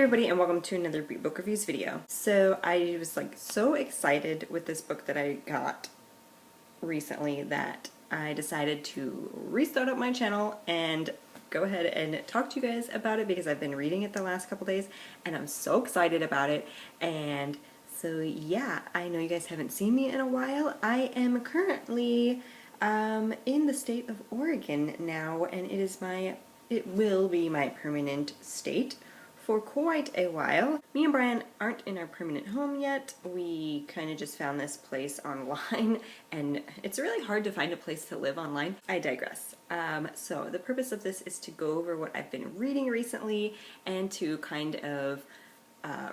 everybody and welcome to another book reviews video. So I was like so excited with this book that I got recently that I decided to restart up my channel and go ahead and talk to you guys about it because I've been reading it the last couple days and I'm so excited about it. And so yeah, I know you guys haven't seen me in a while. I am currently in the state of Oregon now, and it will be my permanent state for quite a while. Me and Brian aren't in our permanent home yet. We kind of just found this place online, and it's really hard to find a place to live online. I digress. So the purpose of this is to go over what I've been reading recently and to kind of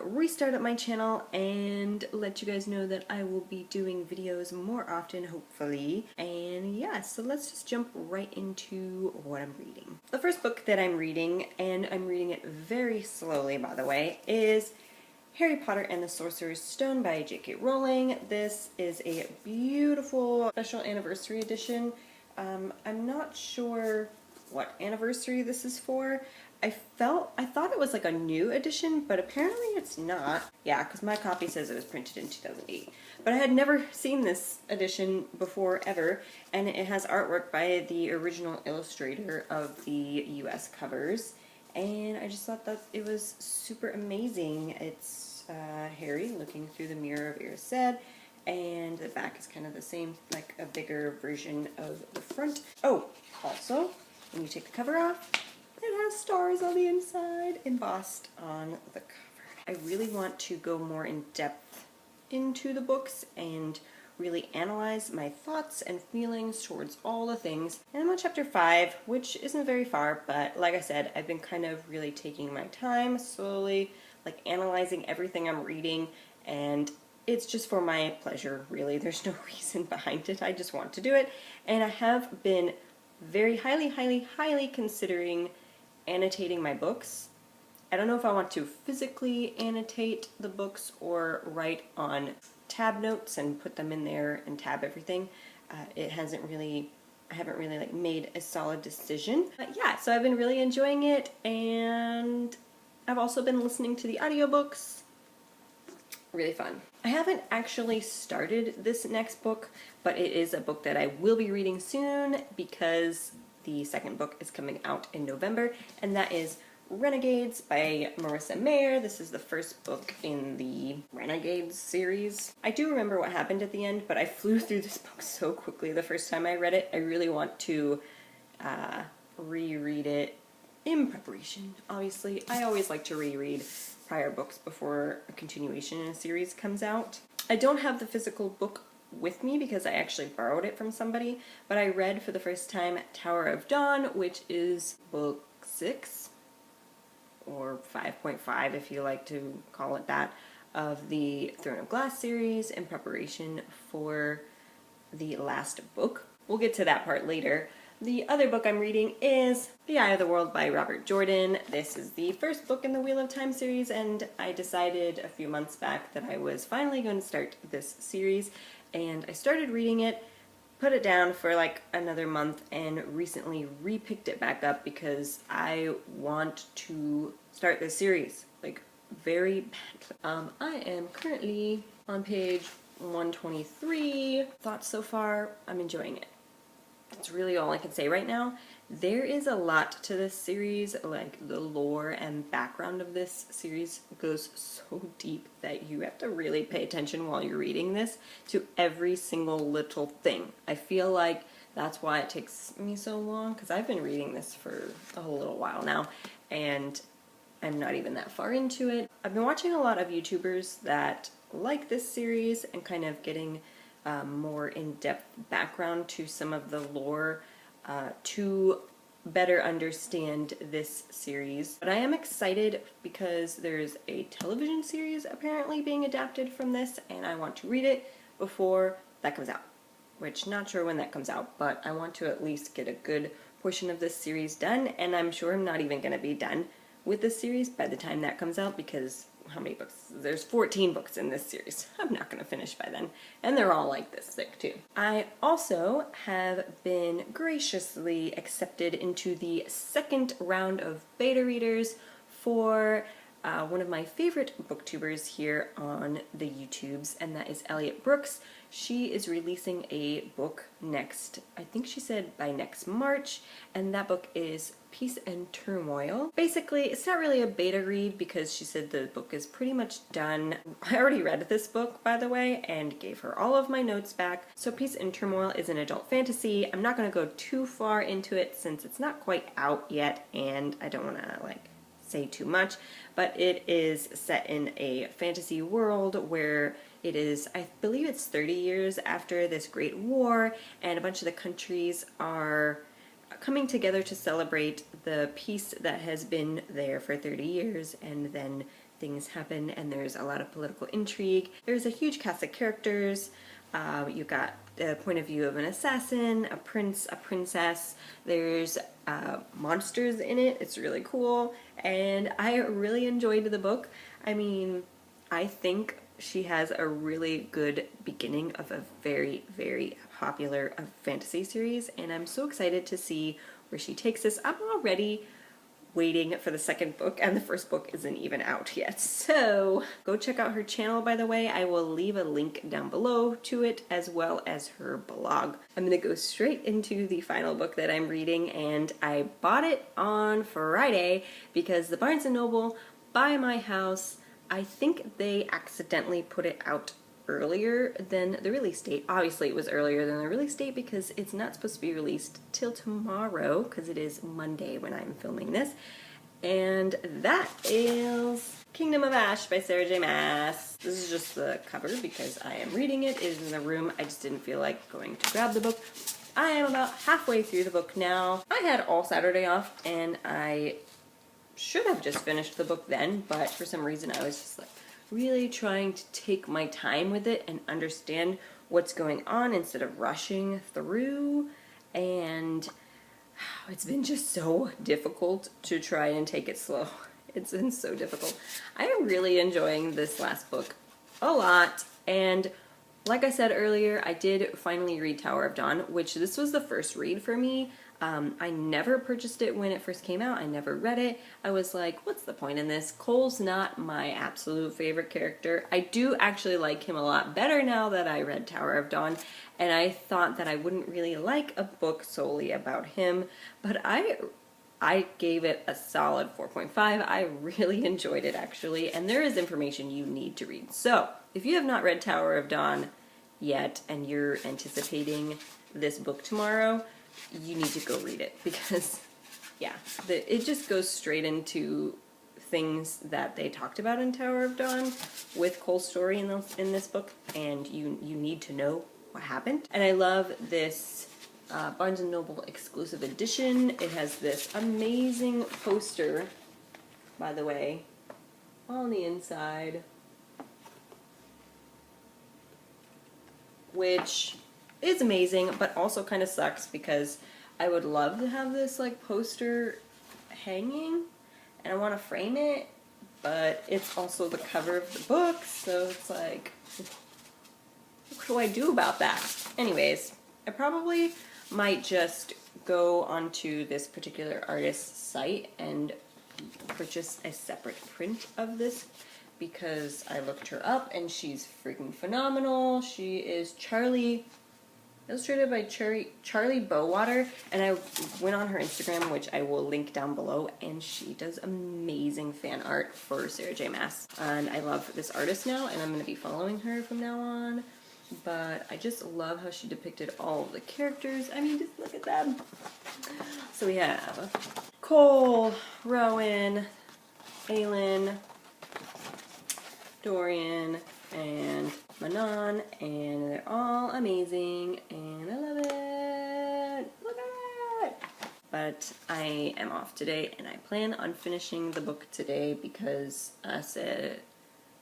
restart up my channel and let you guys know that I will be doing videos more often, hopefully. And yeah, so let's just jump right into what I'm reading. The first book that I'm reading, and I'm reading it very slowly by the way, is Harry Potter and the Sorcerer's Stone by J.K. Rowling. This is a beautiful special anniversary edition. I'm not sure what anniversary this is for. I thought it was like a new edition, but apparently it's not. Yeah, because my copy says it was printed in 2008. But I had never seen this edition before ever, and it has artwork by the original illustrator of the US covers, and I just thought that it was super amazing. It's Harry looking through the mirror of Erised, and the back is kind of the same, like a bigger version of the front. Oh, also, when you take the cover off, it has stars on the inside, embossed on the cover. I really want to go more in depth into the books and really analyze my thoughts and feelings towards all the things. And I'm on chapter 5, which isn't very far, but like I said, I've been kind of really taking my time, slowly, like analyzing everything I'm reading, and it's just for my pleasure, really. There's no reason behind it. I just want to do it, and I have been very highly considering annotating my books. I don't know if I want to physically annotate the books or write on tab notes and put them in there and tab everything. I haven't really like made a solid decision. But yeah, so I've been really enjoying it, and I've also been listening to the audiobooks. Really fun. I haven't actually started this next book, but it is a book that I will be reading soon because the second book is coming out in November, and that is Renegades by Marissa Mayer. This is the first book in the Renegades series. I do remember what happened at the end, but I flew through this book so quickly the first time I read it. I really want to reread it in preparation, obviously. I always like to reread prior books before a continuation in a series comes out. I don't have the physical book with me because I actually borrowed it from somebody, but I read for the first time Tower of Dawn, which is book 6 or 5.5 if you like to call it that, of the Throne of Glass series in preparation for the last book. We'll get to that part later. The other book I'm reading is The Eye of the World by Robert Jordan. This is the first book in the Wheel of Time series, and I decided a few months back that I was finally going to start this series, and I started reading it, put it down for like another month, and recently re-picked it back up because I want to start this series, like, very badly. I am currently on page 123. Thoughts so far, I'm enjoying it. That's really all I can say right now. There is a lot to this series, like the lore and background of this series goes so deep that you have to really pay attention while you're reading this to every single little thing. I feel like that's why it takes me so long, because I've been reading this for a little while now and I'm not even that far into it. I've been watching a lot of YouTubers that like this series and kind of getting more in-depth background to some of the lore to better understand this series. But I am excited because there's a television series apparently being adapted from this, and I want to read it before that comes out, which not sure when that comes out, but I want to at least get a good portion of this series done, and I'm sure I'm not even going to be done with this series by the time that comes out because how many books? There's 14 books in this series. I'm not going to finish by then. And they're all like this thick too. I also have been graciously accepted into the second round of beta readers for one of my favorite booktubers here on the YouTubes, and that is Elliot Brooks. She is releasing a book next, I think she said by next March, and that book is Peace and Turmoil. Basically, it's not really a beta read because she said the book is pretty much done. I already read this book, by the way, and gave her all of my notes back. So Peace and Turmoil is an adult fantasy. I'm not going to go too far into it since it's not quite out yet, and I don't want to say too much, but it is set in a fantasy world where it is, I believe it's 30 years after this great war, and a bunch of the countries are coming together to celebrate the peace that has been there for 30 years, and then things happen and there's a lot of political intrigue. There's a huge cast of characters. You got the point of view of an assassin, a prince, a princess. There's monsters in it. It's really cool, and I really enjoyed the book. I mean, I think she has a really good beginning of a very, very popular fantasy series, and I'm so excited to see where she takes this. I'm already waiting for the second book, and the first book isn't even out yet. So go check out her channel, by the way. I will leave a link down below to it, as well as her blog. I'm gonna go straight into the final book that I'm reading, and I bought it on Friday because the Barnes & Noble by my house, I think they accidentally put it out earlier than the release date. Obviously it was earlier than the release date because it's not supposed to be released till tomorrow, because it is Monday when I'm filming this. And that is Kingdom of Ash by Sarah J. Maas. This is just the cover because I am reading it. It is in the room. I just didn't feel like going to grab the book. I am about halfway through the book now. I had all Saturday off, and I should have just finished the book then, but for some reason I was just really trying to take my time with it and understand what's going on instead of rushing through, and it's been just so difficult to try and take it slow. It's been so difficult. I am really enjoying this last book a lot, and like I said earlier, I did finally read Tower of Dawn, which this was the first read for me. I never purchased it when it first came out. I never read it. I was like, what's the point in this? Cole's not my absolute favorite character. I do actually like him a lot better now that I read Tower of Dawn, and I thought that I wouldn't really like a book solely about him, but I gave it a solid 4.5. I really enjoyed it, actually, and there is information you need to read. So, if you have not read Tower of Dawn yet and you're anticipating this book tomorrow, you need to go read it because, yeah, it just goes straight into things that they talked about in Tower of Dawn with Cole's story in this book, and you need to know what happened. And I love this Barnes & Noble exclusive edition. It has this amazing poster, by the way, on the inside, which is amazing, but also kind of sucks because I would love to have this poster hanging and I want to frame it, but it's also the cover of the book, so it's like, what do I do about that? Anyways, I probably might just go onto this particular artist's site and purchase a separate print of this because I looked her up and she's freaking phenomenal. She is illustrated by Charlie Bowater, and I went on her Instagram, which I will link down below, and she does amazing fan art for Sarah J. Maas. And I love this artist now, and I'm going to be following her from now on. But I just love how she depicted all of the characters. I mean, just look at them. So we have Cole, Rowan, Aelin, Dorian, and Manon, and they're all amazing, and I love it. Look at it! But I am off today, and I plan on finishing the book today because I said,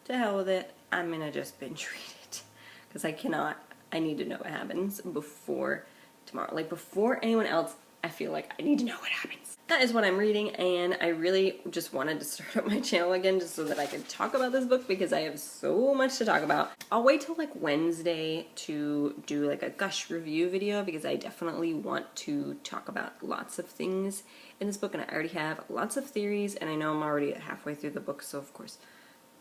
to hell with it, I'm gonna just binge read it. Because I need to know what happens before tomorrow. Before anyone else, I feel like I need to know what happens. that is what I'm reading, and I really just wanted to start up my channel again just so that I could talk about this book because I have so much to talk about. I'll wait till like Wednesday to do like a gush review video because I definitely want to talk about lots of things in this book, and I already have lots of theories, and I know I'm already halfway through the book, so of course,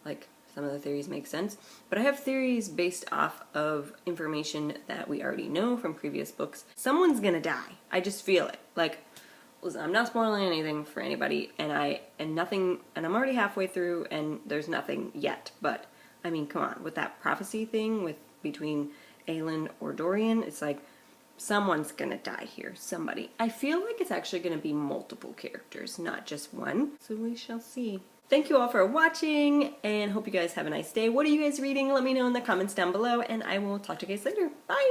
like, some of the theories make sense. But I have theories based off of information that we already know from previous books. Someone's gonna die. I just feel it. Like, listen, I'm not spoiling anything for anybody, and I'm already halfway through, and there's nothing yet. But I mean, come on, with that prophecy thing between Aelin or Dorian, it's like someone's gonna die here. Somebody. I feel like it's actually gonna be multiple characters, not just one. So we shall see. Thank you all for watching, and hope you guys have a nice day. What are you guys reading? Let me know in the comments down below, and I will talk to you guys later. Bye!